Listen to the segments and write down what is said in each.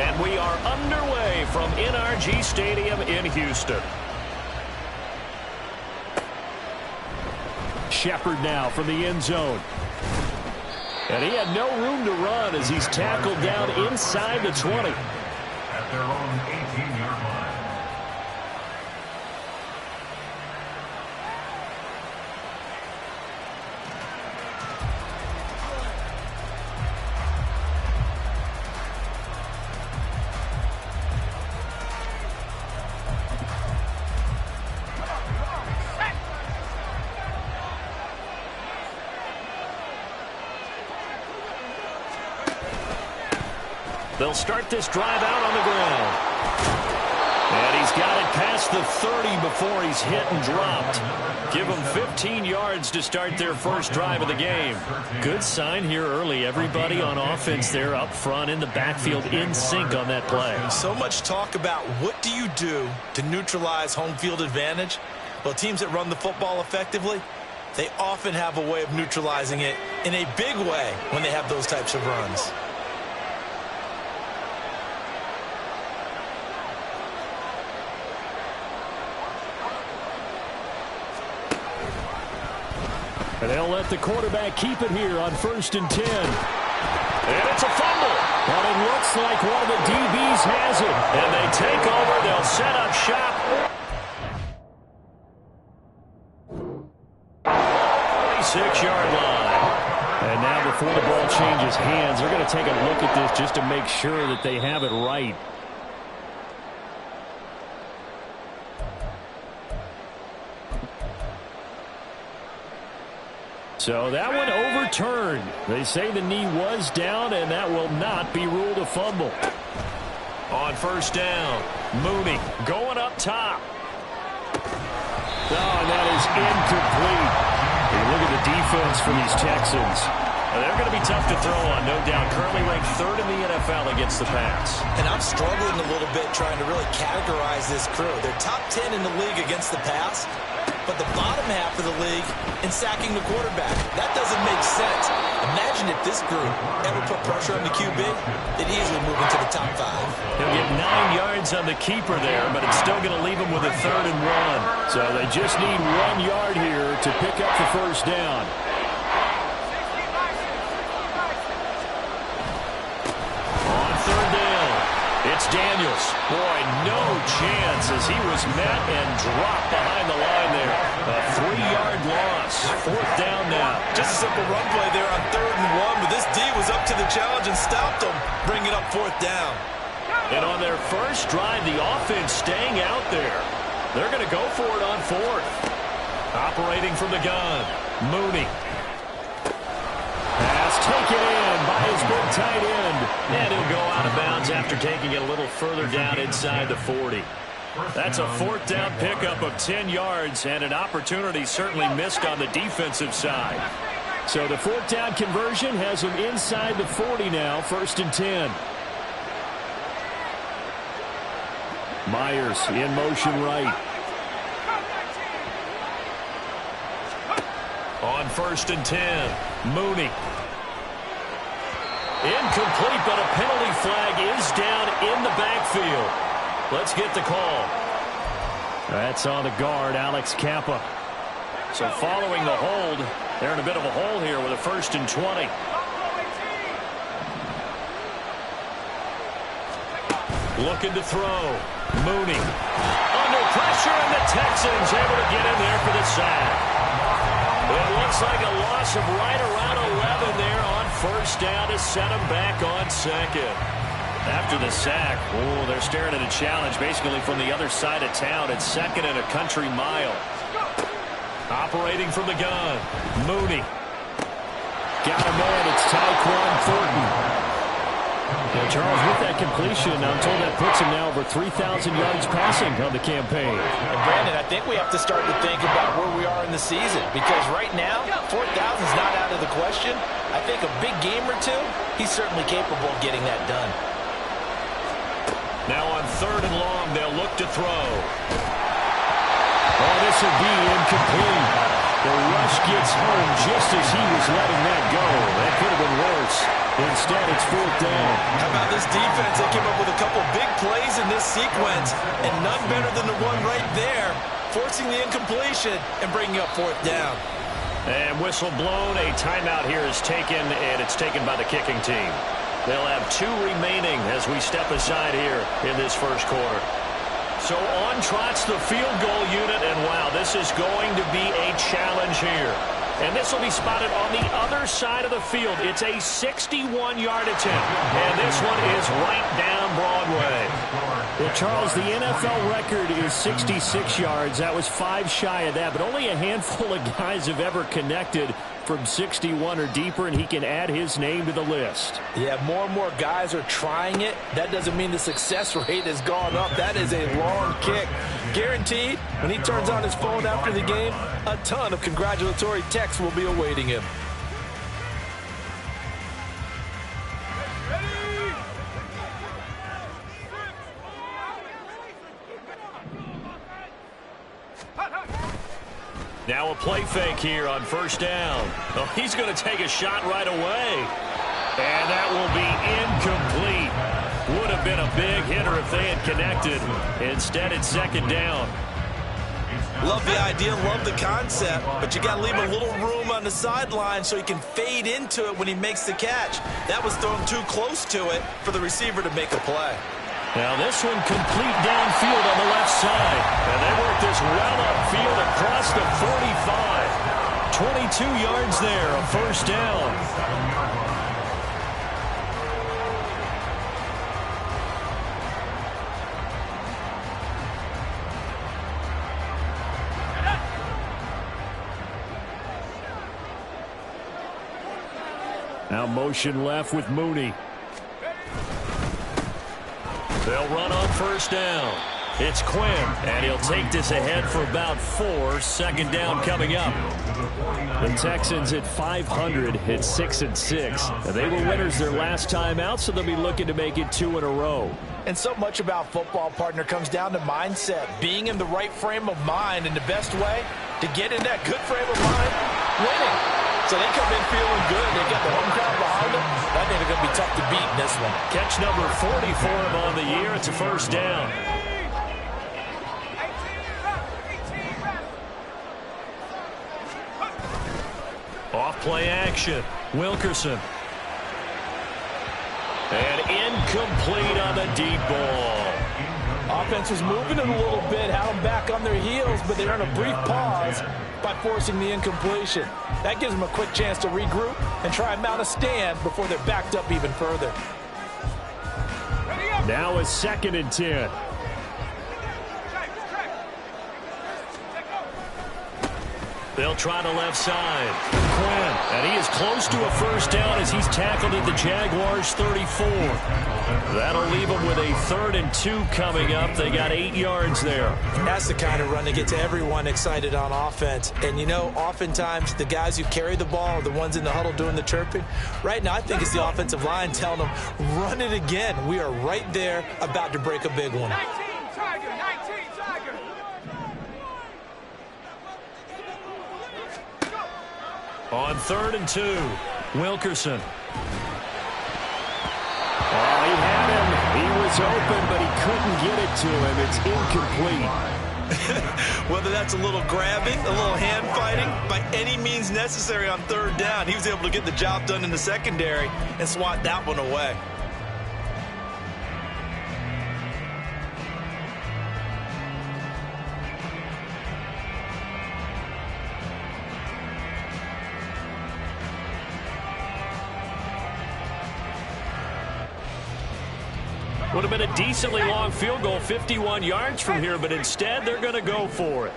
And we are underway from NRG Stadium in Houston. Shepard now from the end zone. And he had no room to run as he's tackled down inside the 20. At their own 18-yard line. They'll start this drive out on the ground. And he's got it past the 30 before he's hit and dropped. Give them 15 yards to start their first drive of the game. Good sign here early. Everybody on offense there up front in the backfield in sync on that play. So much talk about what do you do to neutralize home field advantage? Well, teams that run the football effectively, they often have a way of neutralizing it in a big way when they have those types of runs. And they'll let the quarterback keep it here on 1st and 10. And it's a fumble. But it looks like one of the DBs has it. And they take over. They'll set up shop. 46-yard line. And now before the ball changes hands, they're going to take a look at this just to make sure that they have it right. So that one overturned. They say the knee was down, and that will not be ruled a fumble. On 1st down, Mooney going up top. Oh, and that is incomplete. And look at the defense for these Texans. They're going to be tough to throw on, no doubt. Currently ranked 3rd in the NFL against the pass. And I'm struggling a little bit trying to really categorize this crew. They're top 10 in the league against the pass, but the bottom half of the league in sacking the quarterback. That doesn't make sense. Imagine if this group ever put pressure on the QB, they'd easily move into the top 5. He'll get 9 yards on the keeper there, but it's still going to leave him with a 3rd and 1. So they just need 1 yard here to pick up the 1st down. On 3rd down, it's Daniels. Boy, no chance as he was met and dropped behind the line there. A 3-yard loss. 4th down now. Just a simple run play there on 3rd and 1, but this D was up to the challenge and stopped him, bringing up 4th down. And on their first drive, the offense staying out there. They're going to go for it on 4th. Operating from the gun, Mooney. Pass taken in by his big tight end. And he'll go out of bounds after taking it a little further down inside the 40. That's a 4th down pickup of 10 yards and an opportunity certainly missed on the defensive side. So the 4th down conversion has him inside the 40 now, 1st and 10. Myers in motion right. On 1st and 10, Mooney. Incomplete, but a penalty flag is down in the backfield. Let's get the call. That's on the guard, Alex Kappa. So following the hold, they're in a bit of a hole here with a 1st and 20. Looking to throw. Mooney. Under pressure, and the Texans able to get in there for the sack. It looks like a loss of right around 11 there on 1st down to set them back on 2nd. After the sack, oh, they're staring at a challenge basically from the other side of town at 2nd and a country mile. Operating from the gun, Mooney. Got him in, it's Tyquan Thornton. Now, Charles, with that completion, I'm told that puts him now over 3,000 yards passing on the campaign. And Brandon, I think we have to start to think about where we are in the season, because right now, 4,000 is not out of the question. I think a big game or two, he's certainly capable of getting that done. Now on 3rd and long, they'll look to throw. Oh, this will be incomplete. The rush gets home just as he was letting that go. That could have been worse. Instead, it's 4th down. How about this defense? They came up with a couple big plays in this sequence, and none better than the one right there, forcing the incompletion and bringing up 4th down. And whistle blown. A timeout here is taken, and it's taken by the kicking team. They'll have 2 remaining as we step aside here in this first quarter. So on trots the field goal unit, and wow, this is going to be a challenge here. And this will be spotted on the other side of the field. It's a 61-yard attempt, and this one is right down Broadway. Well, Charles, the NFL record is 66 yards. That was 5 shy of that, but only a handful of guys have ever connected from 61 or deeper, and he can add his name to the list. Yeah, more and more guys are trying it. That doesn't mean the success rate has gone up. That is a long kick. Guaranteed, when he turns on his phone after the game, a ton of congratulatory texts will be awaiting him. Now a play fake here on 1st down. Oh, he's going to take a shot right away. And that will be incomplete. Would have been a big hitter if they had connected. Instead, it's 2nd down. Love the idea, love the concept, but you got to leave a little room on the sideline so he can fade into it when he makes the catch. That was thrown too close to it for the receiver to make a play. Now this one complete downfield on the left side. And they work this well upfield across the 45. 22 yards there, a 1st down. Now motion left with Mooney. They'll run on 1st down. It's Quinn, and he'll take this ahead for about 4. 2nd down coming up. The Texans at 500 at 6-6. They were winners their last time out, so they'll be looking to make it 2 in a row. And so much about football, partner, comes down to mindset. Being in the right frame of mind, and the best way to get in that good frame of mind, winning. So they come in feeling good. They got the home crowd behind them. I think they're going to be tough to beat in this one. Catch number 40 for him on the year. It's a 1st down. Off play action. Wilkerson. And incomplete on the deep ball. Offense was moving it a little bit, had them back on their heels, but they earned a brief pause by forcing the incompletion. That gives them a quick chance to regroup and try and mount a stand before they're backed up even further. Now a 2nd and 10. They'll try the left side. Quinn, and he is close to a 1st down as he's tackled at the Jaguars' 34. That'll leave them with a 3rd and 2 coming up. They got 8 yards there. That's the kind of run that gets everyone excited on offense. And, you know, oftentimes the guys who carry the ball are the ones in the huddle doing the chirping. Right now, I think it's the offensive line telling them, run it again. We are right there about to break a big one. 19, Tiger, 19, Tiger. On 3rd and 2, Wilkerson. Oh, he had him. He was open, but he couldn't get it to him. It's incomplete. Whether that's a little grabbing, a little hand fighting, by any means necessary on 3rd down, he was able to get the job done in the secondary and swat that one away. Would have been a decently long field goal, 51 yards from here, but instead they're going to go for it.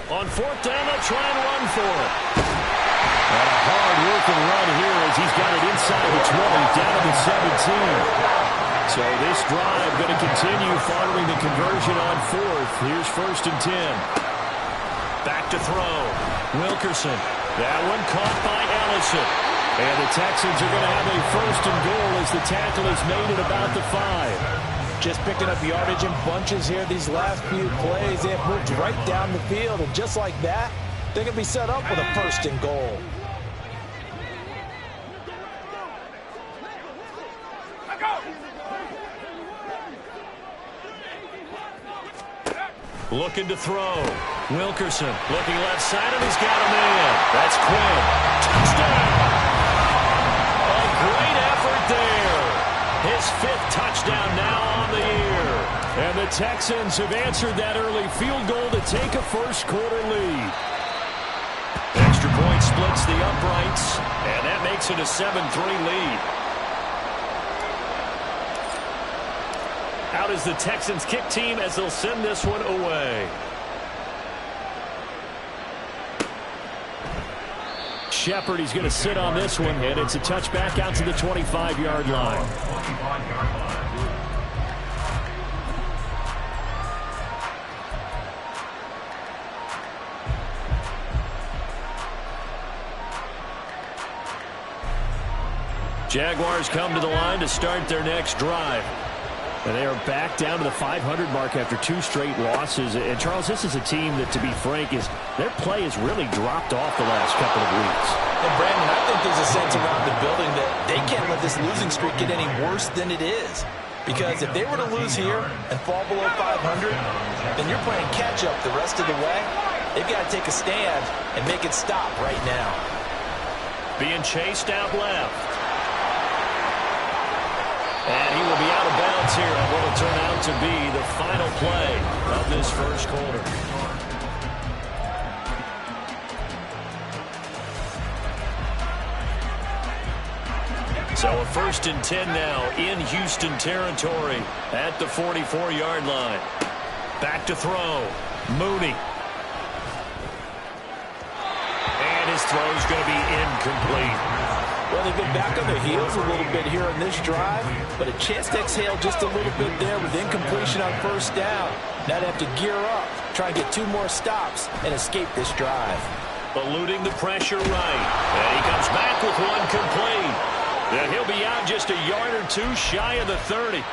On 4th down, they'll try and run for it. And a hard-working run here as he's got it inside the 20, down to the 17. So this drive going to continue following the conversion on 4th. Here's 1st and 10. Back to throw. Wilkerson. That one caught by Ellison. And the Texans are going to have a 1st and goal as the tackle is made at about the 5. Just picking up yardage in bunches here these last few plays. They have moved right down the field, and just like that, they're going to be set up with a 1st and goal. Looking to throw. Wilkerson looking left side, and he's got a man. That's Quinn. Touchdown! A great effort there. His 5th touchdown now on the year. And the Texans have answered that early field goal to take a first-quarter lead. Extra point splits the uprights, and that makes it a 7-3 lead. Out is the Texans kick team as they'll send this one away. Shepard, he's going to sit on this one, and it's a touchback out to the 25-yard line. Jaguars come to the line to start their next drive. And they are back down to the 500 mark after 2 straight losses. And, Charles, this is a team that, to be frank, their play has really dropped off the last couple of weeks. And, Brandon, I think there's a sense around the building that they can't let this losing streak get any worse than it is. Because if they were to lose here and fall below 500, then you're playing catch-up the rest of the way. They've got to take a stand and make it stop right now. Being chased out left. And he will be out of bounds here on what will turn out to be the final play of this first quarter. So a 1st and 10 now in Houston territory at the 44-yard line. Back to throw. Mooney. And his throw is going to be incomplete. Well, they've been back on their heels a little bit here on this drive, but a chance to exhale just a little bit there with incompletion on 1st down. Now they have to gear up, try and get 2 more stops, and escape this drive. Eluding the pressure right. And he comes back with one complete. And he'll be out just a yard or 2 shy of the 30.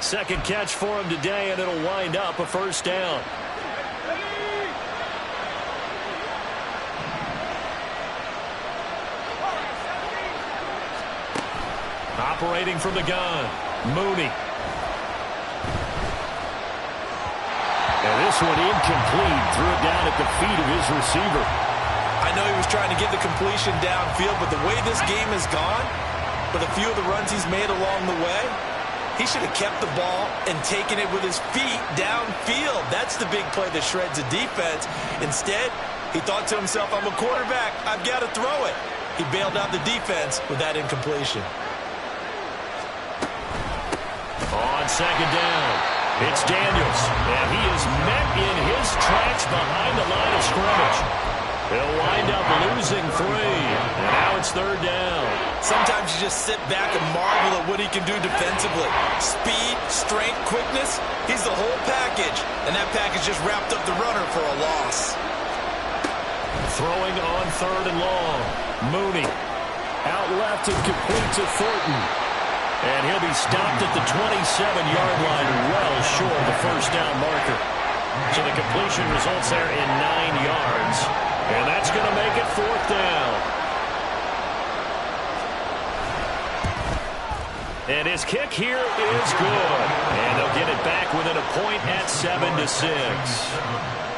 Second catch for him today, and it'll wind up a 1st down. Operating from the gun, Mooney. And this one incomplete. Threw it down at the feet of his receiver. I know he was trying to get the completion downfield, but the way this game has gone, with a few of the runs he's made along the way, he should have kept the ball and taken it with his feet downfield. That's the big play that shreds a defense. Instead, he thought to himself, I'm a quarterback, I've got to throw it. He bailed out the defense with that incompletion. On 2nd down, it's Daniels, and he is met in his tracks behind the line of scrimmage. He'll wind up losing 3, and now it's 3rd down. Sometimes you just sit back and marvel at what he can do defensively. Speed, strength, quickness, he's the whole package, and that package just wrapped up the runner for a loss. Throwing on 3rd and long, Mooney. Out left and complete to Thornton. And he'll be stopped at the 27-yard line, well short of the 1st down marker. So the completion results there in 9 yards. And that's going to make it 4th down. And his kick here is good. And they'll get it back within a point at 7-6.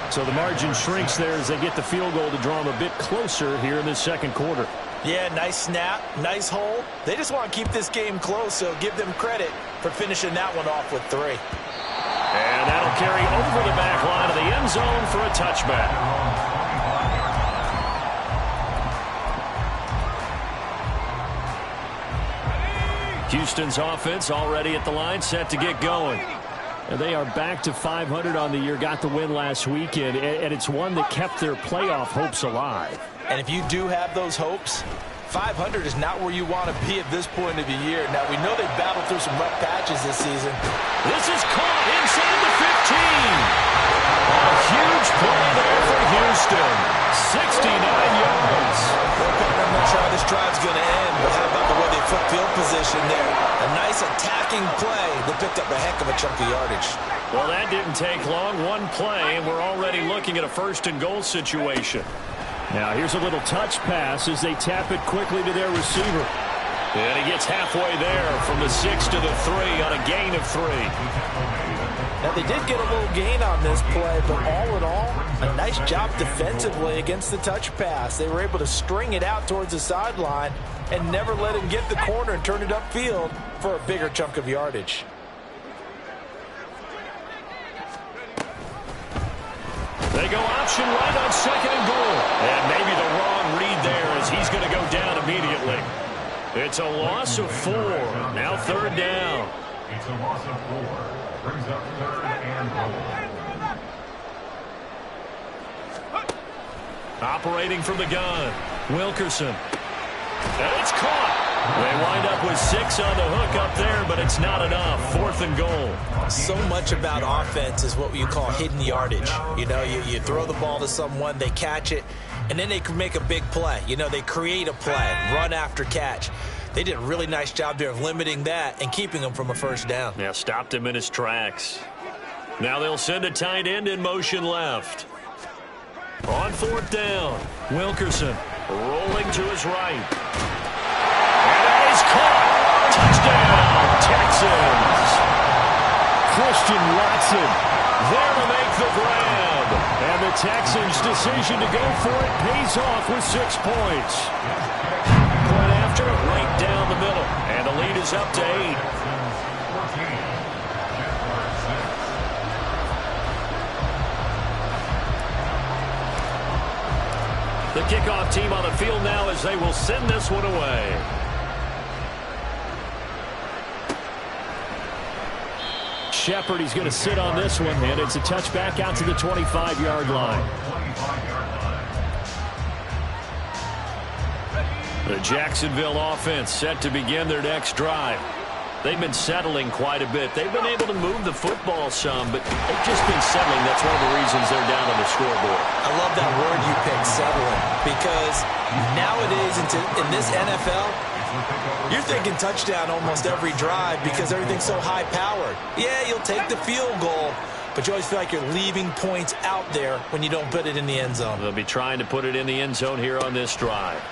So the margin shrinks there as they get the field goal to draw them a bit closer here in the 2nd quarter. Yeah, nice snap, nice hole. They just want to keep this game close, so give them credit for finishing that one off with 3. And that'll carry over the back line of the end zone for a touchback. Houston's offense already at the line, set to get going. And they are back to 500 on the year, got the win last weekend, and it's one that kept their playoff hopes alive. And if you do have those hopes, 500 is not where you want to be at this point of the year. Now, we know they've battled through some rough patches this season. This is caught inside the 15. A huge play there for Houston. 69 yards. I'm not sure how this drive's going to end, but how about the way they flip field position there? A nice attacking play that picked up a heck of a chunk of yardage. Well, that didn't take long. One play, and we're already looking at a 1st and goal situation. Now, here's a little touch pass as they tap it quickly to their receiver. And he gets halfway there from the 6 to the 3 on a gain of 3. Now, they did get a little gain on this play, but all in all, a nice job defensively against the touch pass. They were able to string it out towards the sideline and never let him get the corner and turn it upfield for a bigger chunk of yardage. They go option right on second and goal. And maybe the wrong read there as he's going to go down immediately. It's a loss of 4. Now third down. It's a loss of 4. Brings up third and goal. Operating from the gun, Wilkerson. And it's caught. They wind up with 6 on the hook up there, but it's not enough. 4th and goal. So much about offense is what you call hidden yardage. You know, you throw the ball to someone, they catch it, and then they can make a big play. You know, they create a play, run after catch. They did a really nice job there of limiting that and keeping him from a first down. Yeah, stopped him in his tracks. Now they'll send a tight end in motion left. On 4th down, Wilkerson rolling to his right. And that is caught. Touchdown, Texans. Christian Watson there to make the grab. And the Texans' decision to go for it pays off with 6 points. Point after it right down the middle. And the lead is up to 8. The kickoff team on the field now as they will send this one away. Shepard, he's going to sit on this one, and it's a touchback out to the 25-yard line. The Jacksonville offense set to begin their next drive. They've been settling quite a bit. They've been able to move the football some, but they've just been settling. That's one of the reasons they're down on the scoreboard. I love that word you picked, settling, because nowadays in this NFL, you're thinking touchdown almost every drive because everything's so high-powered. Yeah, you'll take the field goal, but you always feel like you're leaving points out there when you don't put it in the end zone. They'll be trying to put it in the end zone here on this drive.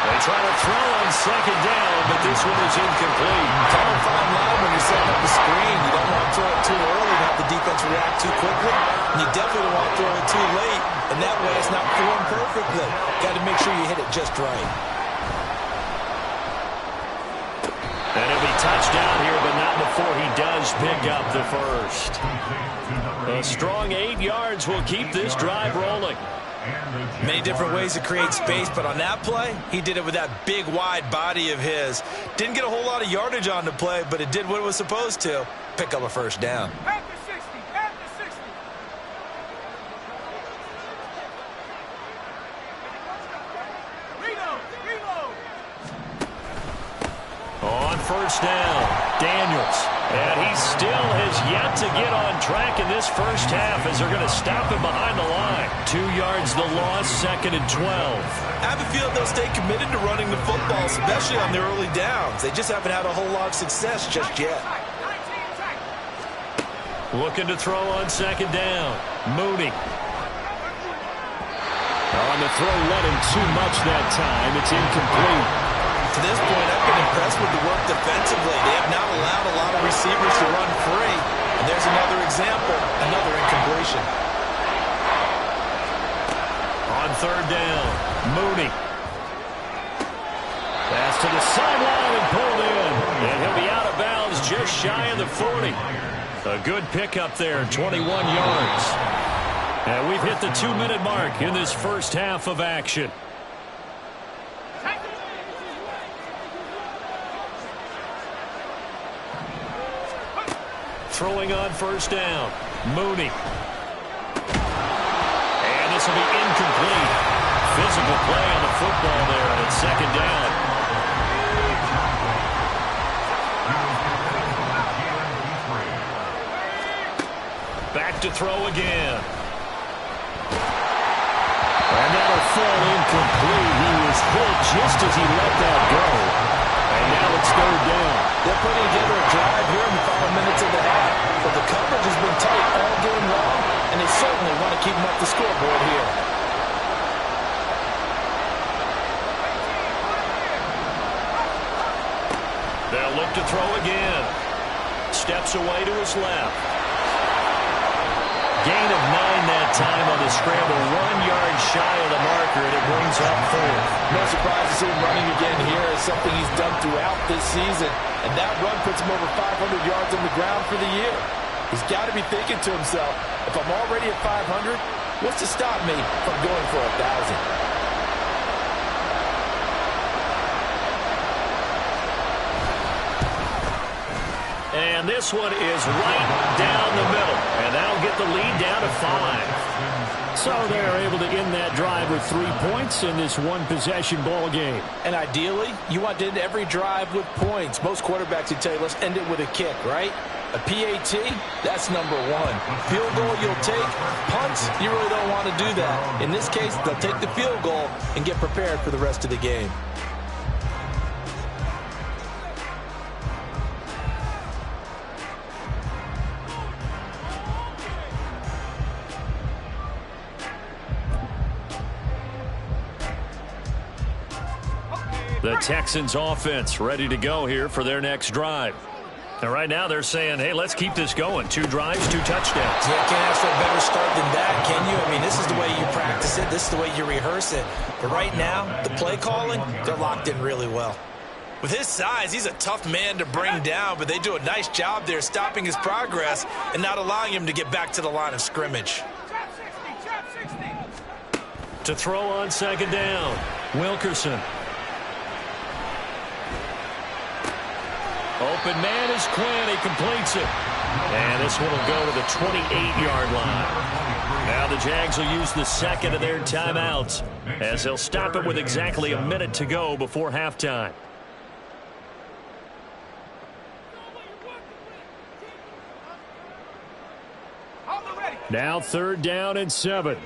They try to throw on second down, but this one is incomplete. Kind of fine line when you're setting up the screen. You don't want to throw it too early and have the defense react too quickly. And you definitely don't want to throw it too late, and that way it's not formed perfectly. Got to make sure you hit it just right. And he'll be touched down here, but not before he does pick up the first. A strong 8 yards will keep this drive rolling. Many different ways to create space, but on that play, he did it with that big, wide body of his. Didn't get a whole lot of yardage on the play, but it did what it was supposed to. Pick up a first down. At the 60, at the 60. Reload, reload. On first down, Daniels. And he still has yet to get on track in this first half as they're going to stop him behind the line. 2 yards the loss, 2nd and 12. I have a feeling they'll stay committed to running the football, especially on their early downs. They just haven't had a whole lot of success just yet. Looking to throw on second down. Mooney. On the throw, let him too much that time. It's incomplete. To this point, I've been impressed with the work defensively. They have not allowed a lot of receivers to run free. And there's another example, another incompletion. On third down, Mooney. Pass to the sideline and pulled in. And he'll be out of bounds just shy of the 40. A good pickup there, 21 yards. And we've hit the 2-minute mark in this first half of action. Throwing on first down, Mooney. And this will be incomplete. Physical play on the football there, and it's second down. Back to throw again. And that'll fall incomplete. He was hit just as he let that go. And now it's third down. They're putting together a drive here in the final minutes of the half, but the coverage has been tight all game long, and they certainly want to keep them up the scoreboard here. They'll look to throw again. Steps away to his left. Gain of 9 that time on the scramble. 1 yard shy of the marker, and it brings up 4th. No surprise to see him running again here. It's something he's done throughout this season. And that run puts him over 500 yards on the ground for the year. He's got to be thinking to himself, if I'm already at 500, what's to stop me from going for 1,000? And this one is right down the middle. And that'll get the lead down to 5. So they're able to end that drive with 3 points in this one-possession ball game. And ideally, you want to end every drive with points. Most quarterbacks would tell you, let's end it with a kick, right? A PAT, that's number 1. Field goal you'll take. Punts, you really don't want to do that. In this case, they'll take the field goal and get prepared for the rest of the game. The Texans offense ready to go here for their next drive. And right now they're saying, hey, let's keep this going. 2 drives, 2 touchdowns. Yeah, can't ask for a better start than that, can you? I mean, this is the way you practice it. This is the way you rehearse it. But right now, the play calling, they're locked in really well. With his size, he's a tough man to bring down, but they do a nice job there stopping his progress and not allowing him to get back to the line of scrimmage. Trap 60. To throw on 2nd down, Wilkerson. Open man is Quinn. He completes it. And this one will go to the 28-yard line. Now the Jags will use the second of their timeouts as they'll stop it with exactly a minute to go before halftime. Now 3rd down and 7.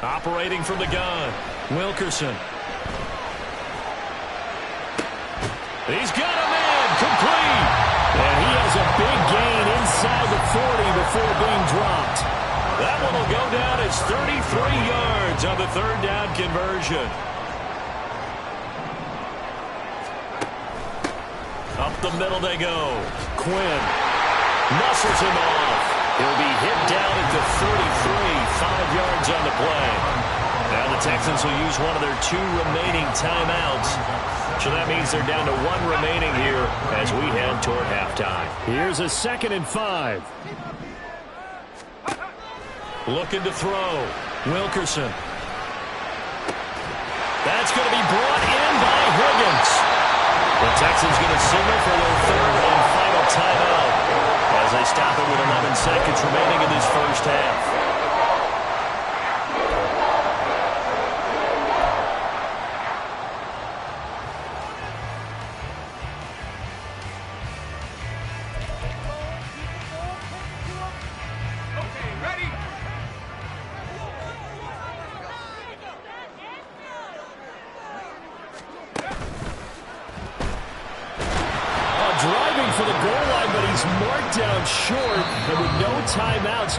Operating from the gun, Wilkerson. He's got a man complete. And he has a big gain inside the 40 before being dropped. That one will go down as 33 yards on the 3rd down conversion. Up the middle they go. Quinn muscles him off. He'll be hit down at the 33, 5 yards on the play. Now the Texans will use one of their 2 remaining timeouts. So that means they're down to 1 remaining here as we head toward halftime. Here's a 2nd and 5. Looking to throw. Wilkerson. That's going to be brought in by Higgins. The Texans going to signal for their 3rd and final timeout as they stop it with 11 seconds remaining in this first half.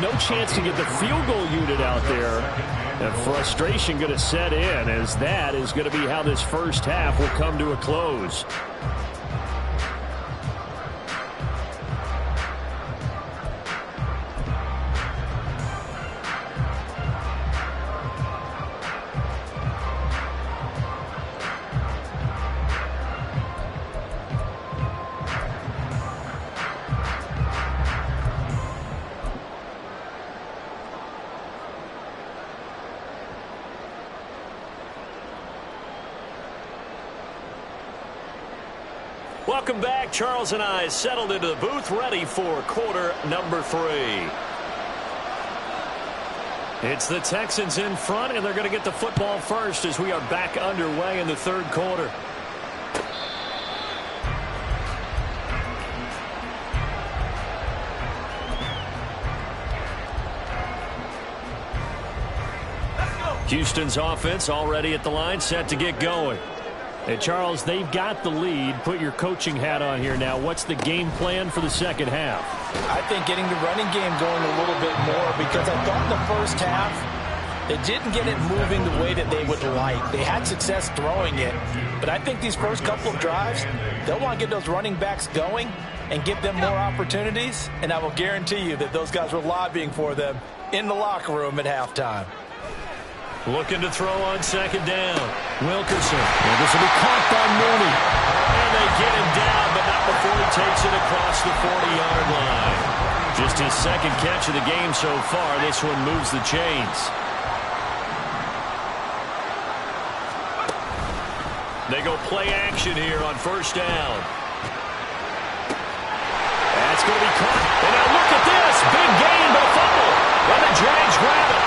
No chance to get the field goal unit out there. And frustration going to set in as that is going to be how this first half will come to a close. Welcome back. Charles and I settled into the booth ready for quarter number 3. It's the Texans in front, and they're going to get the football first as we are back underway in the 3rd quarter. Houston's offense already at the line, set to get going. Hey, Charles, they've got the lead. Put your coaching hat on here now. What's the game plan for the second half? I think getting the running game going a little bit more because I thought in the first half They didn't get it moving the way that they would like. They had success throwing it, but I think these first couple of drives, they'll want to get those running backs going and give them more opportunities, and I will guarantee you that those guys were lobbying for them in the locker room at halftime. Looking to throw on second down. Wilkerson. And this will be caught by Mooney. And they get him down, but not before he takes it across the 40-yard line. Just his second catch of the game so far. This one moves the chains. They go play action here on first down. That's going to be caught. And now look at this. Big gain, but a fumble. And the Jags grab it.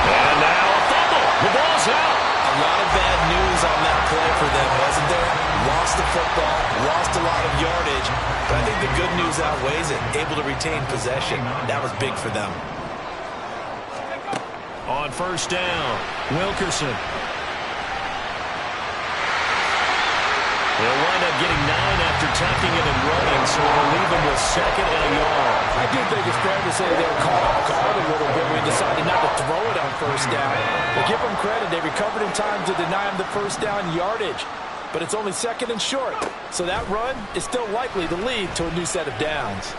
And now a fumble. The ball's out. A lot of bad news on that play for them, wasn't there? Lost the football, lost a lot of yardage. But I think the good news outweighs it. Able to retain possession. That was big for them. On first down, Wilkerson. They'll wind up getting 9 after tucking it and running, so they'll leave him with second and a yard. I do think it's fair to say they were caught off guard a little bit when they decided not to throw it on first down. But give them credit. They recovered in time to deny him the first down yardage. But it's only second and short. So that run is still likely to lead to a new set of downs.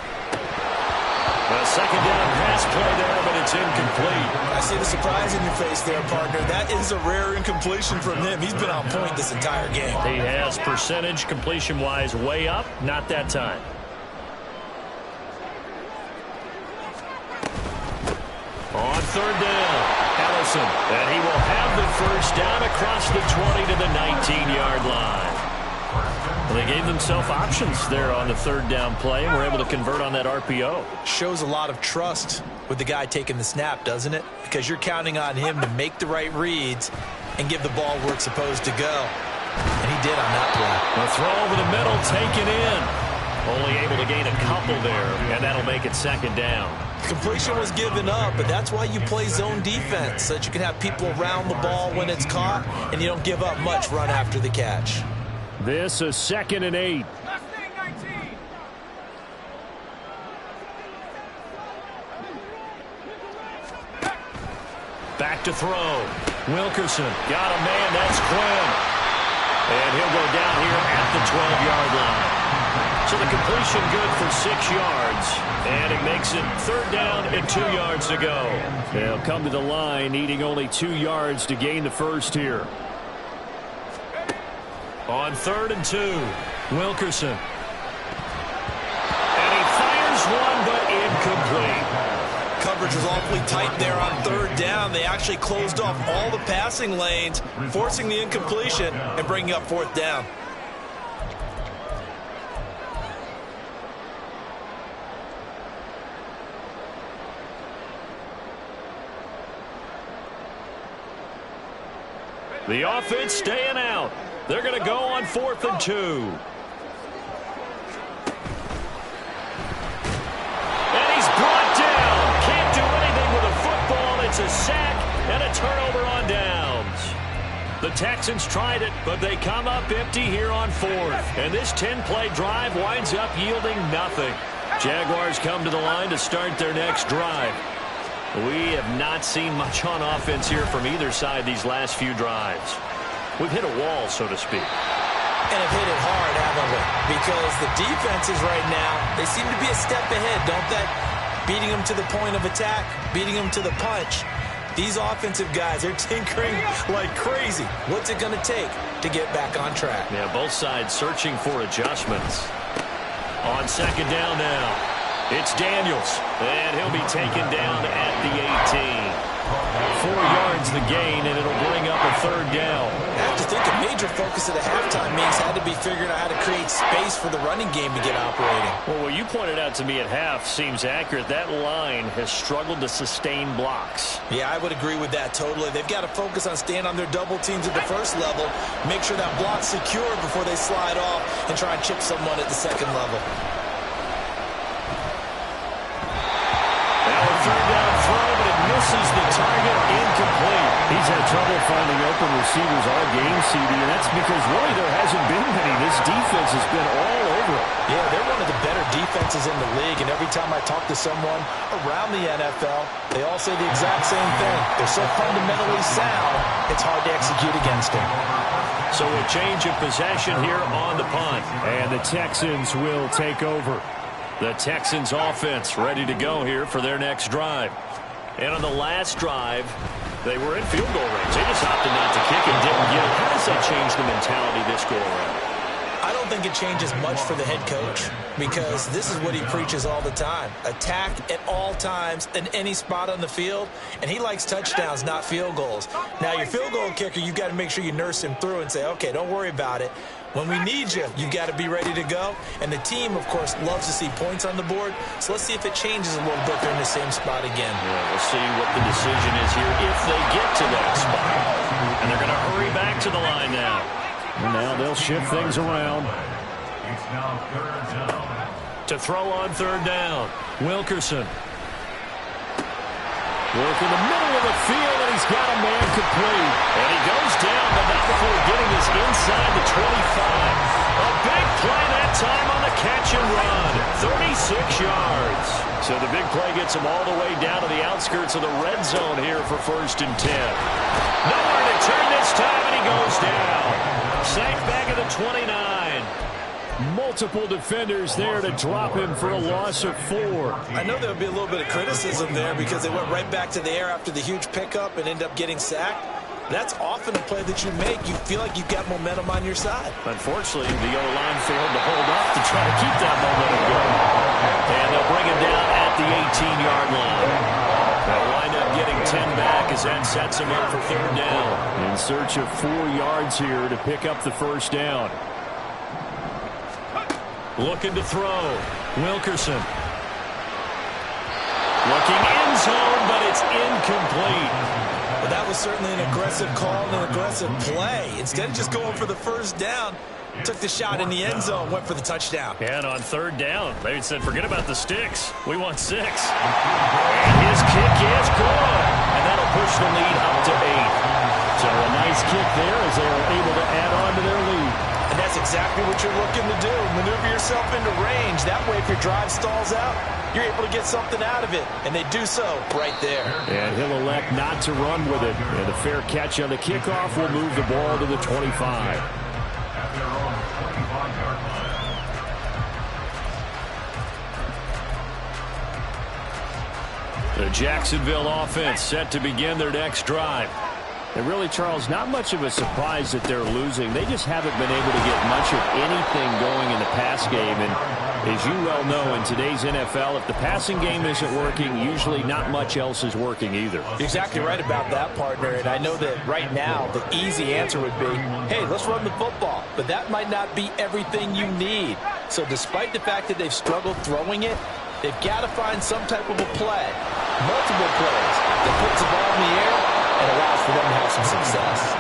A second down pass play there, but it's incomplete. I see the surprise in your face there, partner. That is a rare incompletion from him. He's been on point this entire game. He has percentage completion-wise way up, not that time. On third down, Ellison. And he will have the first down across the 20 to the 19-yard line. Well, they gave themselves options there on the third down play and were able to convert on that RPO. Shows a lot of trust with the guy taking the snap, doesn't it? Because you're counting on him to make the right reads and give the ball where it's supposed to go. And he did on that play. The throw over the middle, taken in. Only able to gain a couple there, and that'll make it second down. Completion was given up, but that's why you play zone defense, so that you can have people around the ball when it's caught, and you don't give up much run after the catch. This is 2nd and 8. Last thing, 19. Back to throw. Wilkerson got a man. That's Quinn. And he'll go down here at the 12-yard line. So the completion good for 6 yards. And it makes it third down and 2 yards to go. They'll come to the line needing only 2 yards to gain the first here. On 3rd and 2, Wilkerson. And he fires one, but incomplete. Coverage was awfully tight there on third down. They actually closed off all the passing lanes, forcing the incompletion and bringing up fourth down. The offense staying out. They're going to go on 4th and 2. And he's brought down. Can't do anything with a football. It's a sack and a turnover on downs. The Texans tried it, but they come up empty here on 4th. And this 10-play drive winds up yielding nothing. Jaguars come to the line to start their next drive. We have not seen much on offense here from either side these last few drives. We've hit a wall, so to speak. And have hit it hard, haven't we? Because the defenses right now, they seem to be a step ahead, don't they? Beating them to the point of attack, beating them to the punch. These offensive guys, they're tinkering like crazy. What's it going to take to get back on track? Yeah, both sides searching for adjustments. On second down now, it's Daniels, and he'll be taken down at the 18. 4 yards the gain, and it'll bring up a third down. I have to think a major focus of the halftime meetings had to be figuring out how to create space for the running game to get operating. Well, what you pointed out to me at half seems accurate. That line has struggled to sustain blocks. Yeah, I would agree with that totally. They've got to focus on staying on their double teams at the first level, make sure that block's secure before they slide off and try and chip someone at the second level. Now a third down throw, but it misses the target, incomplete. He's had trouble finding the open receivers all game, CD, and that's because really there hasn't been many. This defense has been all over it. Yeah, they're one of the better defenses in the league, and every time I talk to someone around the NFL, they all say the exact same thing. They're so fundamentally sound, it's hard to execute against them. So a change of possession here on the punt, and the Texans will take over. The Texans offense ready to go here for their next drive. And on the last drive, they were in field goal range. They just opted not to kick and didn't get it. How does that change the mentality this go around? I don't think it changes much for the head coach because this is what he preaches all the time. Attack at all times in any spot on the field, and he likes touchdowns, not field goals. Now, your field goal kicker, you've got to make sure you nurse him through and say, okay, don't worry about it. When we need you, you've got to be ready to go. And the team, of course, loves to see points on the board. So let's see if it changes a little bit. They're in the same spot again. Yeah, we'll see what the decision is here if they get to that spot. And they're going to hurry back to the line now. And now they'll shift things around. It's now third down. To throw on third down, Wilkerson. Work in the middle of the field, and he's got a man complete. And he goes down, but not before getting us inside the 25. A big play that time on the catch and run. 36 yards. So the big play gets him all the way down to the outskirts of the red zone here for 1st and 10. Nowhere to turn this time, and he goes down. Sacked back at the 29. Multiple defenders there to drop him for a loss of 4. I know there would be a little bit of criticism there because they went right back to the air after the huge pickup and ended up getting sacked. That's often a play that you make. You feel like you've got momentum on your side. Unfortunately, the O-line failed to hold up to try to keep that momentum going. And they'll bring him down at the 18-yard line. They'll wind up getting 10 back as that sets him up for third down. In search of 4 yards here to pick up the first down. Looking to throw. Wilkerson. Looking end zone, but it's incomplete. Well, that was certainly an aggressive call and an aggressive play. Instead of just going for the first down, took the shot in the end zone, went for the touchdown. And on third down, they said, forget about the sticks. We want 6. And his kick is good. And that'll push the lead up to 8. So a nice kick there as they are able to add on to their lead. And that's exactly what you're looking to do. Maneuver yourself into range. That way, if your drive stalls out, you're able to get something out of it. And they do so right there. And he'll elect not to run with it. And a fair catch on the kickoff will move the ball to the 25. At their own 25-yard line. The Jacksonville offense set to begin their next drive. And really, Charles, not much of a surprise that they're losing. They just haven't been able to get much of anything going in the pass game. And as you well know, in today's NFL, if the passing game isn't working, usually not much else is working either. You're exactly right about that, partner. And I know that right now the easy answer would be, hey, let's run the football. But that might not be everything you need. So despite the fact that they've struggled throwing it, they've got to find some type of a play, multiple plays, that puts the ball in the air and allows for them to have some success.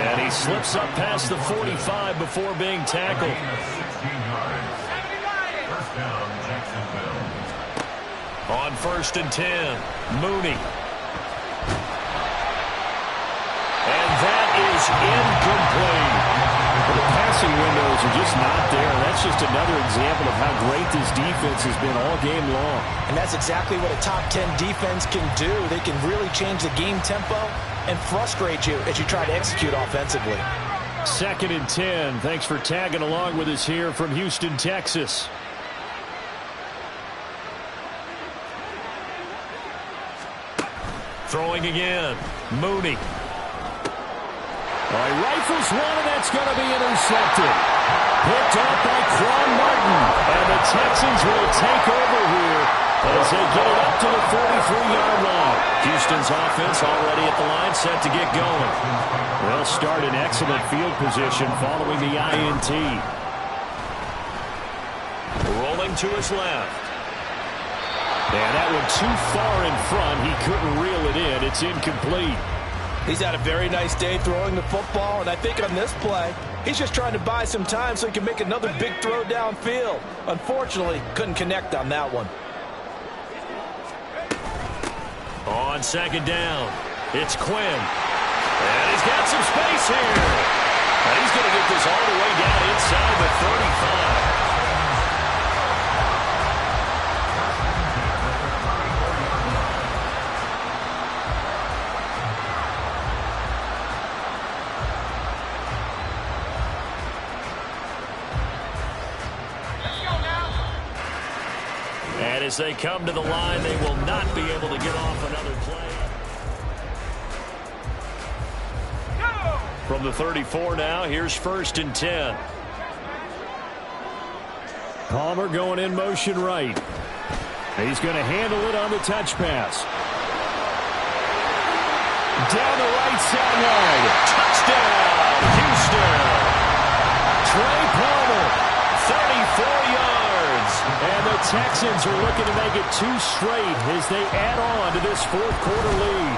And he slips up past the 45 before being tackled. 16 yards. First down, Jacksonville. On 1st and 10, Mooney. And that is incomplete. The passing windows are just not there. That's just another example of how great this defense has been all game long. And that's exactly what a top 10 defense can do. They can really change the game tempo and frustrate you as you try to execute offensively. 2nd and 10. Thanks for tagging along with us here from Houston, Texas. Throwing again. Mooney. He rifles one, and that's going to be intercepted. Picked off by Quan Martin. And the Texans will take over here as they get it up to the 43-yard line. Houston's offense already at the line, set to get going. They'll start in excellent field position following the INT. Rolling to his left. And that one too far in front. He couldn't reel it in. It's incomplete. He's had a very nice day throwing the football, and I think on this play, he's just trying to buy some time so he can make another big throw downfield. Unfortunately, couldn't connect on that one. On 2nd down, it's Quinn. And he's got some space here. And he's going to get this all the way down inside the 35. And as they come to the line, they will not be able to get off another play. From the 34 now, here's 1st and 10. Palmer going in motion right. He's going to handle it on the touch pass. Down the right sideline. Touchdown, Houston. Trey Palmer, 34 yards. And the Texans are looking to make it 2 straight as they add on to this 4th quarter lead.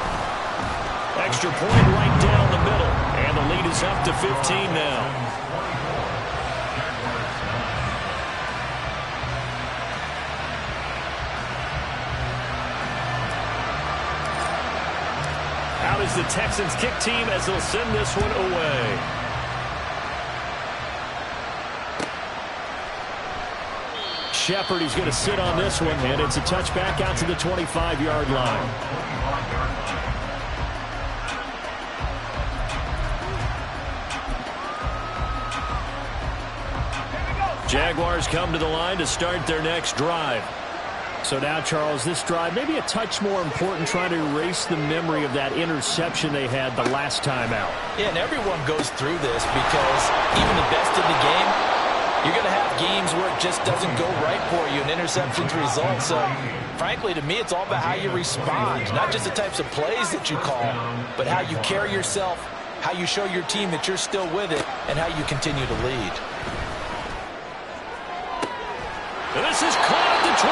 Extra point right down the middle. And the lead is up to 15 now. Out is the Texans kick team as they'll send this one away. Shepard, he's going to sit on this one, and it's a touchback out to the 25-yard line. Jaguars come to the line to start their next drive. So now, Charles, this drive maybe a touch more important, trying to erase the memory of that interception they had the last time out. Yeah, and everyone goes through this because even the best in the game, you're going to have games where it just doesn't go right for you, and interceptions result. So, frankly, to me, it's all about how you respond, not just the types of plays that you call, but how you carry yourself, how you show your team that you're still with it, and how you continue to lead. And this is caught at the 20.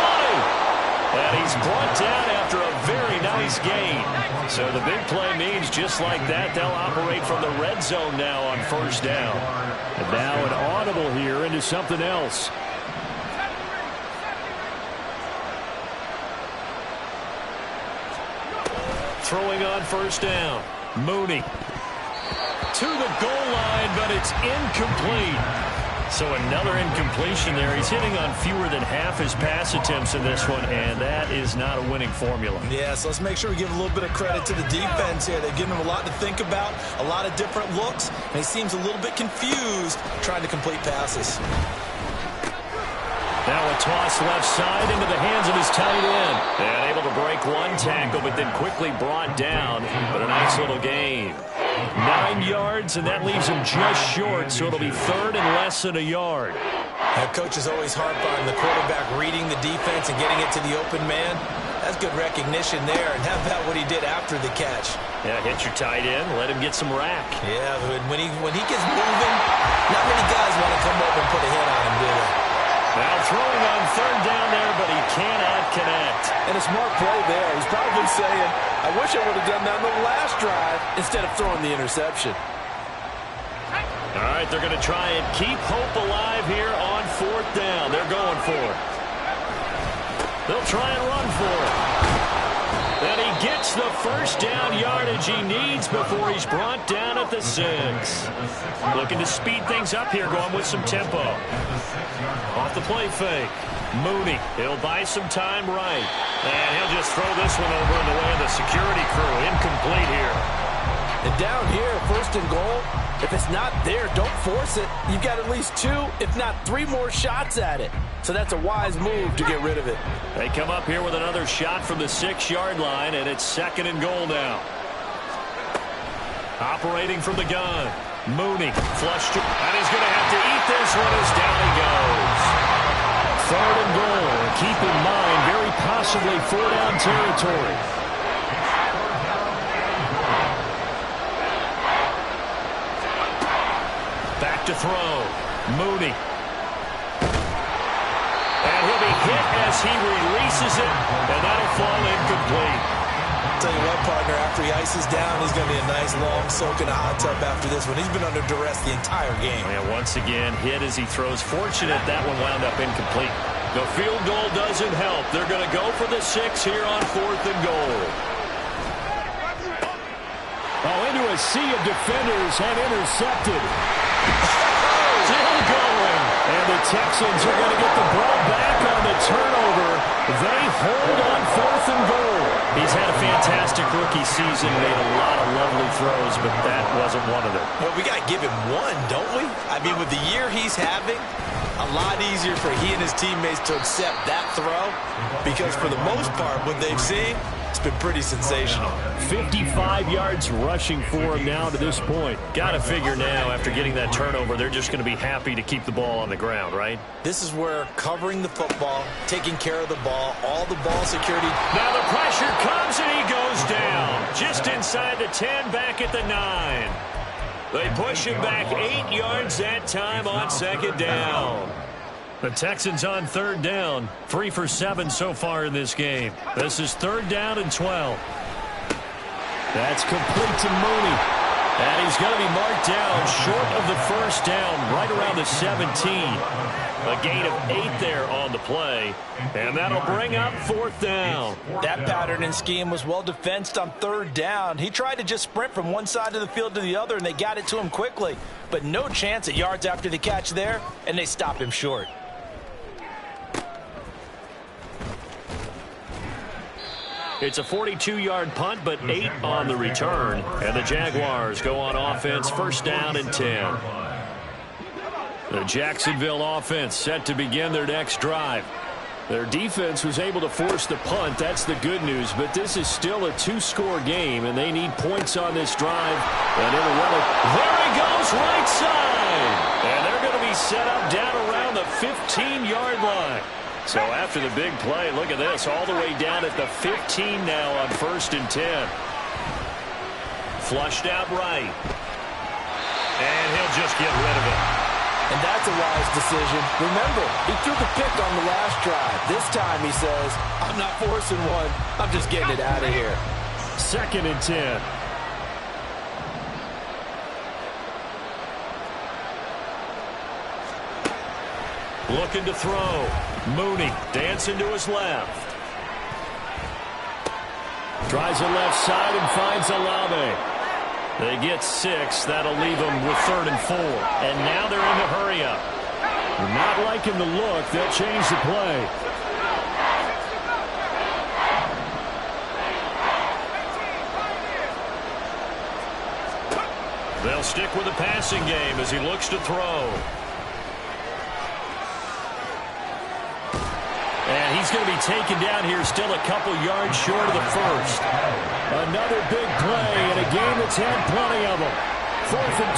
And he's brought down after a very nice gain. So the big play means just like that, they'll operate from the red zone now on 1st down. And now an audible here into something else. Throwing on 1st down. Mooney to the goal line, but it's incomplete. So another incompletion there. He's hitting on fewer than half his pass attempts in this one, and that is not a winning formula. Yeah, so let's make sure we give a little bit of credit to the defense here. They've given him a lot to think about, a lot of different looks, and he seems a little bit confused trying to complete passes. Now a toss left side into the hands of his tight end. And able to break one tackle, but then quickly brought down. But a nice little gain. 9 yards, and that leaves him just short, so it'll be 3rd and less than a yard. Head coach is always harp on the quarterback reading the defense and getting it to the open man. That's good recognition there. And how about what he did after the catch? Yeah, hit your tight end, let him get some rack. Yeah, when he gets moving, not many guys want to come over and put a hit on him, do they? Now throwing on 3rd down there, but he cannot connect. And a smart play there. He's probably saying, I wish I would have done that on the last drive instead of throwing the interception. All right, they're going to try and keep hope alive here on 4th down. They're going for it. They'll try and run for it. And he gets the 1st down yardage he needs before he's brought down at the 6. Looking to speed things up here, going with some tempo. Off the play fake. Mooney, he'll buy some time right. And he'll just throw this one over in the way of the security crew. Incomplete here. And down here, 1st and goal, if it's not there, don't force it. You've got at least 2, if not 3 more shots at it. So that's a wise move to get rid of it. They come up here with another shot from the 6-yard line, and it's 2nd and goal now. Operating from the gun. Mooney, flushed, and he's going to have to eat this one as down he goes. 3rd and goal. Keep in mind, very possibly 4-down territory. Back to throw. Mooney. And he'll be hit as he releases it, and that'll fall incomplete. Tell you what, partner, after he ices down, he's going to be a nice long soak in a hot tub after this one. He's been under duress the entire game. And once again, hit as he throws. Fortunate that one wound up incomplete. The field goal doesn't help. They're going to go for the 6 here on 4th and goal. Oh, into a sea of defenders have intercepted. Still going. And the Texans are going to get the ball back on the turnover. They hold on 4th and goal. He's had a fantastic rookie season, made a lot of lovely throws, but that wasn't one of them. Well, we got to give him one, don't we? I mean, with the year he's having, a lot easier for he and his teammates to accept that throw because for the most part, what they've seen, it's been pretty sensational. 55 yards rushing for him now to this point. Got to figure now, after getting that turnover, they're just going to be happy to keep the ball on the ground, right? This is where covering the football, taking care of the ball, all the ball security. Now the pressure comes and he goes down. Just inside the 10, back at the 9. They push him back 8 yards that time on 2nd down. The Texans on 3rd down. 3 for 7 so far in this game. This is 3rd down and 12. That's complete to Mooney. And he's going to be marked down short of the 1st down, right around the 17. A gain of 8 there on the play. And that'll bring up 4th down. That pattern and scheme was well defensed on 3rd down. He tried to just sprint from one side of the field to the other, and they got it to him quickly. But no chance at yards after the catch there, and they stop him short. It's a 42-yard punt, but 8 on the return. And the Jaguars go on offense, 1st down and 10. The Jacksonville offense set to begin their next drive. Their defense was able to force the punt. That's the good news. But this is still a 2-score game, and they need points on this drive. And it'll run it. There he goes, right side. And they're going to be set up down around the 15-yard line. So after the big play, look at this, all the way down at the 15 now on 1st and 10. Flushed out right. And he'll just get rid of it. And that's a wise decision. Remember, he threw the pick on the last drive. This time he says, I'm not forcing one. I'm just getting it out of here. 2nd and 10. Looking to throw. Mooney dancing to his left. Tries the left side and finds Olave. They get 6. That'll leave them with 3rd and 4. And now they're in the hurry-up. Not liking the look. They'll change the play. They'll stick with the passing game as he looks to throw. And he's going to be taken down here, still a couple yards short of the 1st. Another big play in a game that's had plenty of them. 4th and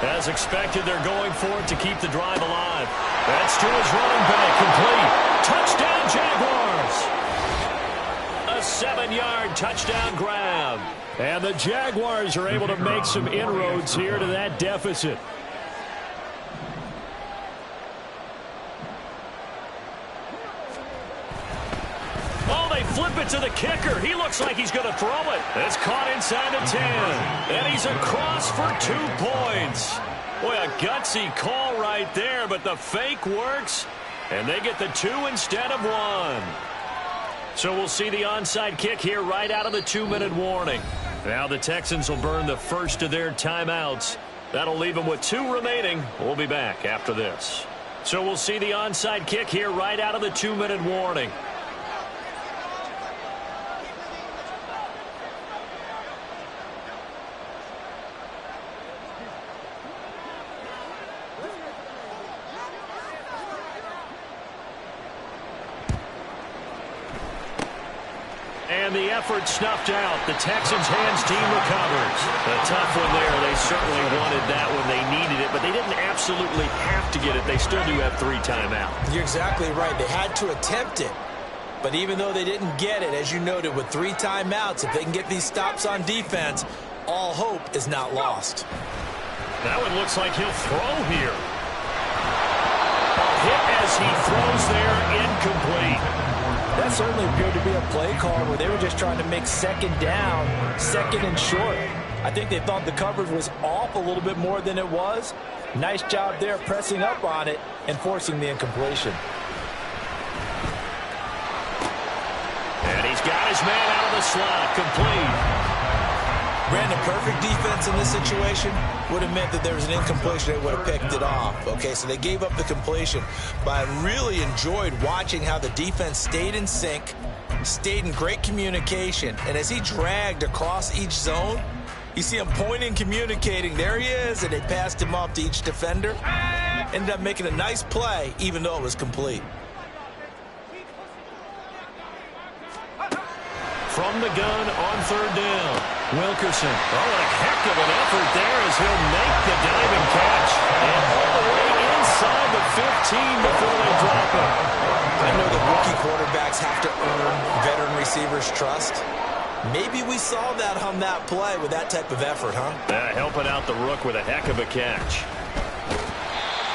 2. As expected, they're going for it to keep the drive alive. That's to his running back, complete. Touchdown, Jaguars! A 7-yard touchdown grab. And the Jaguars are able to make some inroads here to that deficit. Oh, they flip it to the kicker. He looks like he's going to throw it. It's caught inside the 10. And he's across for 2 points. Boy, a gutsy call right there, but the fake works. And they get the 2 instead of 1. So we'll see the onside kick here right out of the 2-minute warning. Now the Texans will burn the first of their timeouts. That'll leave them with 2 remaining. We'll be back after this. So we'll see the onside kick here right out of the 2-minute warning. And the effort snuffed out. The Texans' hands team recovers. A tough one there. They certainly wanted that when they needed it, but they didn't absolutely have to get it. They still do have 3 timeouts. You're exactly right. They had to attempt it. But even though they didn't get it, as you noted, with 3 timeouts, if they can get these stops on defense, all hope is not lost. That one looks like he'll throw here. A hit as he throws there, incomplete. That certainly appeared to be a play call where they were just trying to make 2nd down, 2nd and short. I think they thought the coverage was off a little bit more than it was, Nice job there pressing up on it and forcing the incompletion. And he's got his man out of the slot, complete. Brandon, perfect defense in this situation would have meant that there was an incompletion. They would have picked it off. Okay, so they gave up the completion. But I really enjoyed watching how the defense stayed in sync, stayed in great communication, and as he dragged across each zone, you see him pointing, communicating. There he is, and they passed him off to each defender. Ended up making a nice play, even though it was complete. From the gun on third down, Wilkerson. Oh, a heck of an effort there as he'll make the diving catch. And all the way inside the 15 before they drop it. I know that rookie quarterbacks have to earn veteran receivers' trust. Maybe we saw that on that play with that type of effort, huh? Helping out the rook with a heck of a catch.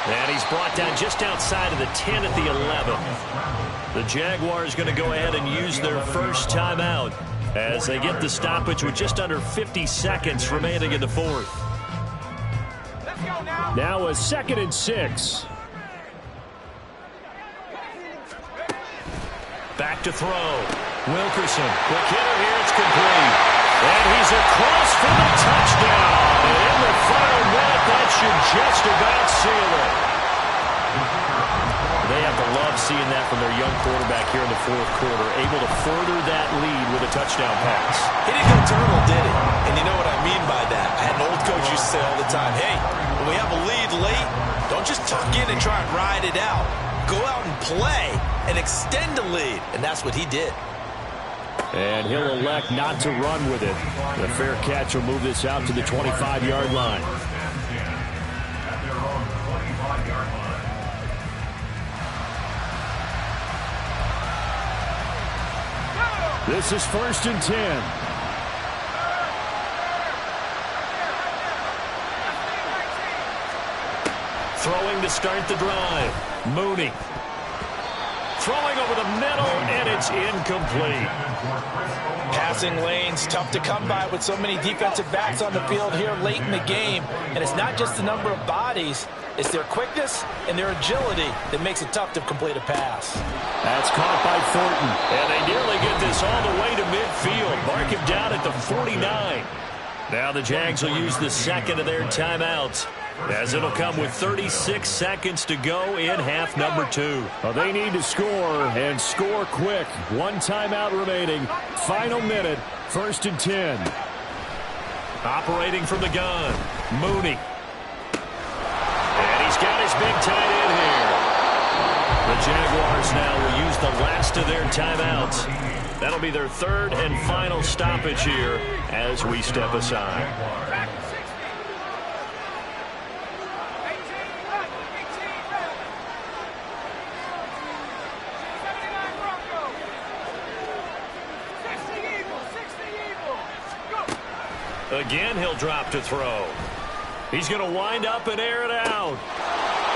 And he's brought down just outside of the 10 at the 11. The Jaguars going to go ahead and use their first timeout as they get the stoppage with just under 50 seconds remaining in the fourth. Let's go now. Now a 2nd and 6. Back to throw. Wilkerson. Quick hitter here. It's complete. And he's across for the touchdown. And in the final minute, that should just about seal it. They have to love seeing that from their young quarterback here in the fourth quarter, able to further that lead with a touchdown pass. He didn't go turtle, did he? And you know what I mean by that. I had an old coach used to say all the time, hey, when we have a lead late, don't just tuck in and try and ride it out. Go out and play and extend the lead. And that's what he did. And he'll elect not to run with it. The fair catch will move this out to the 25-yard line. At their own 25-yard line. This is 1st and 10. Throwing to start the drive. Mooney. Throwing over the middle, and it's incomplete. Passing lanes, tough to come by with so many defensive backs on the field here late in the game. And it's not just the number of bodies, it's their quickness and their agility that makes it tough to complete a pass. That's caught by Thornton. And they nearly get this all the way to midfield. Mark him down at the 49. Now the Jags will use the second of their timeouts, as it'll come with 36 seconds to go in half number 2. Well, they need to score, and score quick. One timeout remaining. Final minute, 1st and 10. Operating from the gun, Mooney. And he's got his big tight end here. The Jaguars now will use the last of their timeouts. That'll be their third and final stoppage here as we step aside. Back to 60. 18 left. 18 left. 79 Broncos. 60 Eagles. 60 Eagles. Go. Again, he'll drop to throw. He's going to wind up and air it out.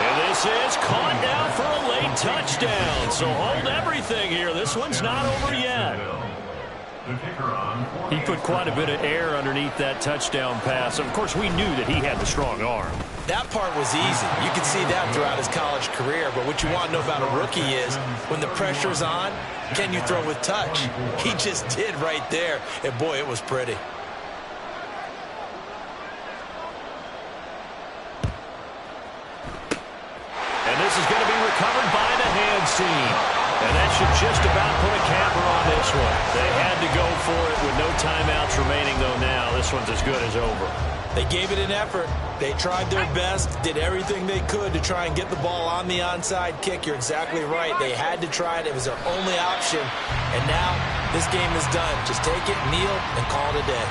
And this is caught now for a late touchdown. So hold everything here. This one's not over yet. He put quite a bit of air underneath that touchdown pass. Of course, we knew that he had the strong arm. That part was easy. You could see that throughout his college career. But what you want to know about a rookie is when the pressure's on, can you throw with touch? He just did right there. And, boy, it was pretty. And this is going to be recovered by the hands team. And that should just about put a capper on this one. They had to go for it with no timeouts remaining, though, now. This one's as good as over. They gave it an effort. They tried their best, did everything they could to try and get the ball on the onside kick. You're exactly right. They had to try it. It was their only option. And now this game is done. Just take it, kneel, and call it a day.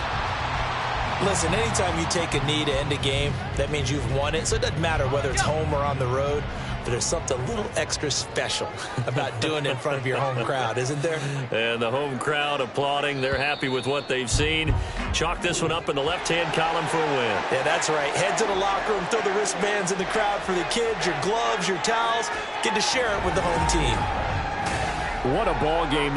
Listen, anytime you take a knee to end a game, that means you've won it. So it doesn't matter whether it's home or on the road. But there's something a little extra special about doing it in front of your home crowd, isn't there? And the home crowd applauding. They're happy with what they've seen. Chalk this one up in the left-hand column for a win. Yeah, that's right. Head to the locker room, throw the wristbands in the crowd for the kids, your gloves, your towels. Get to share it with the home team. What a ball game.